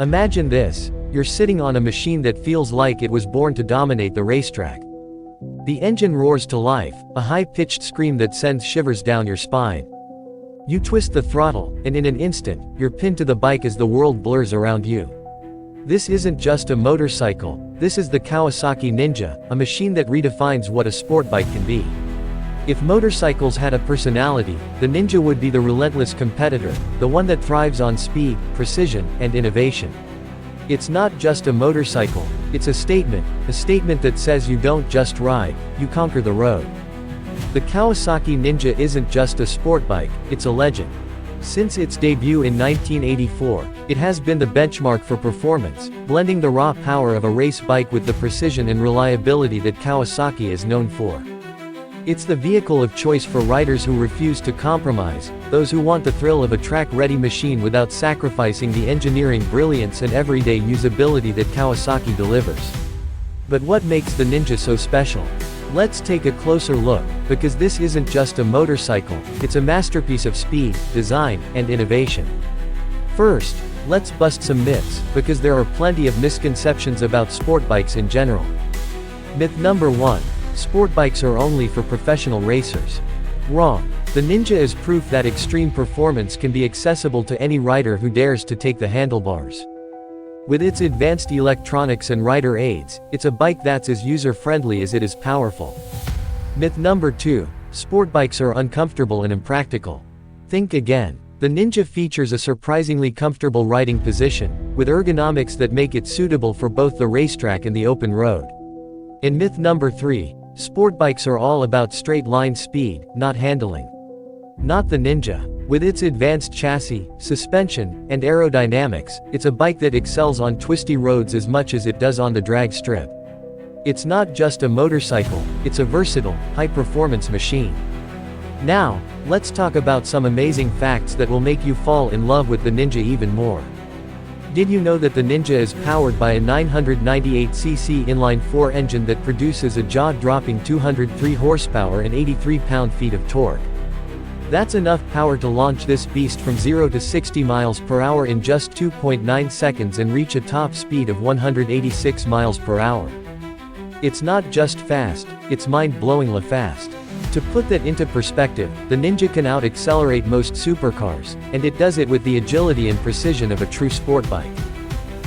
Imagine this, you're sitting on a machine that feels like it was born to dominate the racetrack. The engine roars to life, a high-pitched scream that sends shivers down your spine. You twist the throttle, and in an instant, you're pinned to the bike as the world blurs around you. This isn't just a motorcycle, this is the Kawasaki Ninja, a machine that redefines what a sport bike can be. If motorcycles had a personality, the Ninja would be the relentless competitor, the one that thrives on speed, precision, and innovation. It's not just a motorcycle, it's a statement that says you don't just ride, you conquer the road. The Kawasaki Ninja isn't just a sport bike, it's a legend. Since its debut in 1984, it has been the benchmark for performance, blending the raw power of a race bike with the precision and reliability that Kawasaki is known for. It's the vehicle of choice for riders who refuse to compromise, those who want the thrill of a track-ready machine without sacrificing the engineering brilliance and everyday usability that Kawasaki delivers. But what makes the Ninja so special? Let's take a closer look, because this isn't just a motorcycle, it's a masterpiece of speed, design, and innovation. First, let's bust some myths, because there are plenty of misconceptions about sport bikes in general. Myth number 1. Sport bikes are only for professional racers. Wrong. The Ninja is proof that extreme performance can be accessible to any rider who dares to take the handlebars. With its advanced electronics and rider aids, it's a bike that's as user-friendly as it is powerful. Myth number 2. Sport bikes are uncomfortable and impractical. Think again. The Ninja features a surprisingly comfortable riding position, with ergonomics that make it suitable for both the racetrack and the open road. And myth number 3. Sport bikes are all about straight-line speed, not handling. Not the Ninja. With its advanced chassis, suspension, and aerodynamics, it's a bike that excels on twisty roads as much as it does on the drag strip. It's not just a motorcycle, it's a versatile, high-performance machine. Now, let's talk about some amazing facts that will make you fall in love with the Ninja even more. Did you know that the Ninja is powered by a 998cc inline-4 engine that produces a jaw-dropping 203 horsepower and 83 pound-feet of torque? That's enough power to launch this beast from 0 to 60 miles per hour in just 2.9 seconds and reach a top speed of 186 miles per hour. It's not just fast, it's mind-blowingly fast. To put that into perspective, the Ninja can out-accelerate most supercars, and it does it with the agility and precision of a true sport bike.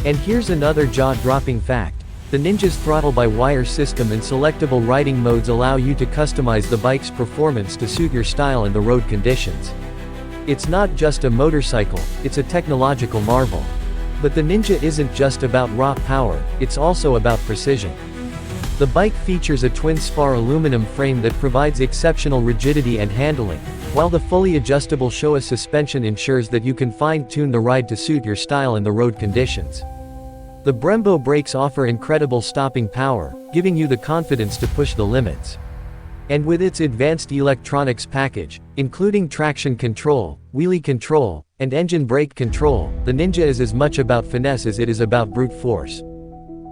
And here's another jaw-dropping fact. The Ninja's throttle-by-wire system and selectable riding modes allow you to customize the bike's performance to suit your style and the road conditions. It's not just a motorcycle, it's a technological marvel. But the Ninja isn't just about raw power, it's also about precision. The bike features a twin-spar aluminum frame that provides exceptional rigidity and handling, while the fully adjustable Showa suspension ensures that you can fine-tune the ride to suit your style and the road conditions. The Brembo brakes offer incredible stopping power, giving you the confidence to push the limits. And with its advanced electronics package, including traction control, wheelie control, and engine brake control, the Ninja is as much about finesse as it is about brute force.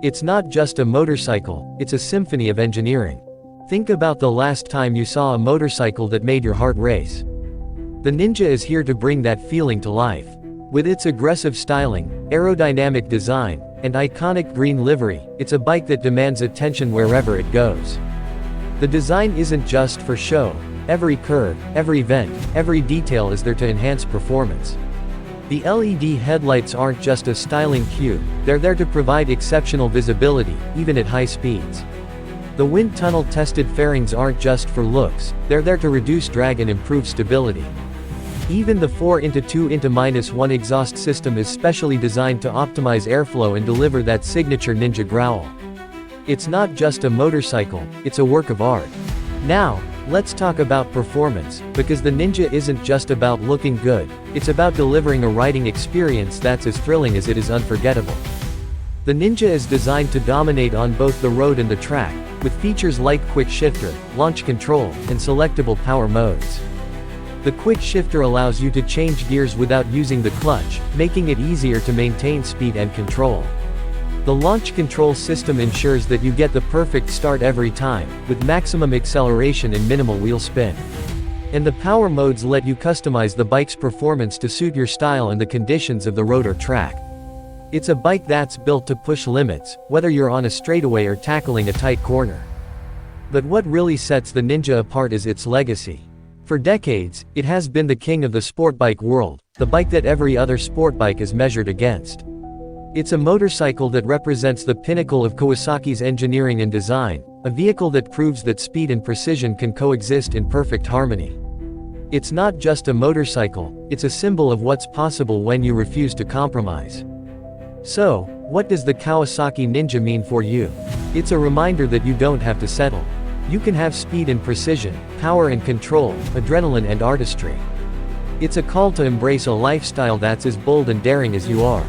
It's not just a motorcycle, it's a symphony of engineering. Think about the last time you saw a motorcycle that made your heart race. The Ninja is here to bring that feeling to life. With its aggressive styling, aerodynamic design, and iconic green livery, it's a bike that demands attention wherever it goes. The design isn't just for show. Every curve, every vent, every detail is there to enhance performance. The LED headlights aren't just a styling cue, they're there to provide exceptional visibility, even at high speeds. The wind tunnel tested fairings aren't just for looks, they're there to reduce drag and improve stability. Even the 4x2x-1 exhaust system is specially designed to optimize airflow and deliver that signature Ninja growl. It's not just a motorcycle, it's a work of art. Now, let's talk about performance, because the Ninja isn't just about looking good, it's about delivering a riding experience that's as thrilling as it is unforgettable. The Ninja is designed to dominate on both the road and the track, with features like quick shifter, launch control, and selectable power modes. The quick shifter allows you to change gears without using the clutch, making it easier to maintain speed and control. The launch control system ensures that you get the perfect start every time, with maximum acceleration and minimal wheel spin. And the power modes let you customize the bike's performance to suit your style and the conditions of the road or track. It's a bike that's built to push limits, whether you're on a straightaway or tackling a tight corner. But what really sets the Ninja apart is its legacy. For decades, it has been the king of the sportbike world, the bike that every other sportbike is measured against. It's a motorcycle that represents the pinnacle of Kawasaki's engineering and design, a vehicle that proves that speed and precision can coexist in perfect harmony. It's not just a motorcycle, it's a symbol of what's possible when you refuse to compromise. So, what does the Kawasaki Ninja mean for you? It's a reminder that you don't have to settle. You can have speed and precision, power and control, adrenaline and artistry. It's a call to embrace a lifestyle that's as bold and daring as you are.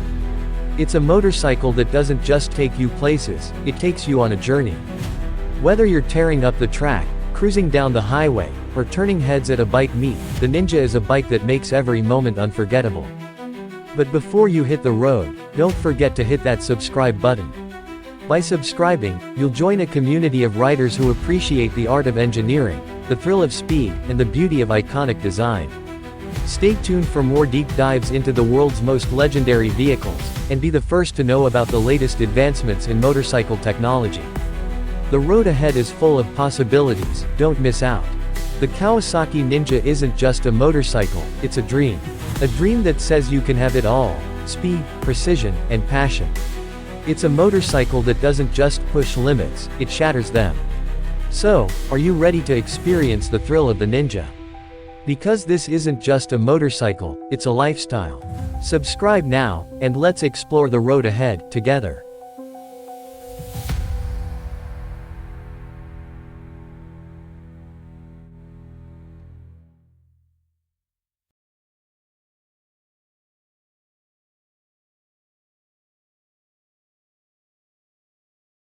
It's a motorcycle that doesn't just take you places, it takes you on a journey. Whether you're tearing up the track, cruising down the highway, or turning heads at a bike meet, the Ninja is a bike that makes every moment unforgettable. But before you hit the road, don't forget to hit that subscribe button. By subscribing, you'll join a community of riders who appreciate the art of engineering, the thrill of speed, and the beauty of iconic design. Stay tuned for more deep dives into the world's most legendary vehicles, and be the first to know about the latest advancements in motorcycle technology. The road ahead is full of possibilities, don't miss out. The Kawasaki Ninja isn't just a motorcycle, it's a dream. A dream that says you can have it all: speed, precision, and passion. It's a motorcycle that doesn't just push limits, it shatters them. So, are you ready to experience the thrill of the Ninja? Because this isn't just a motorcycle, it's a lifestyle. Subscribe now, and let's explore the road ahead, together.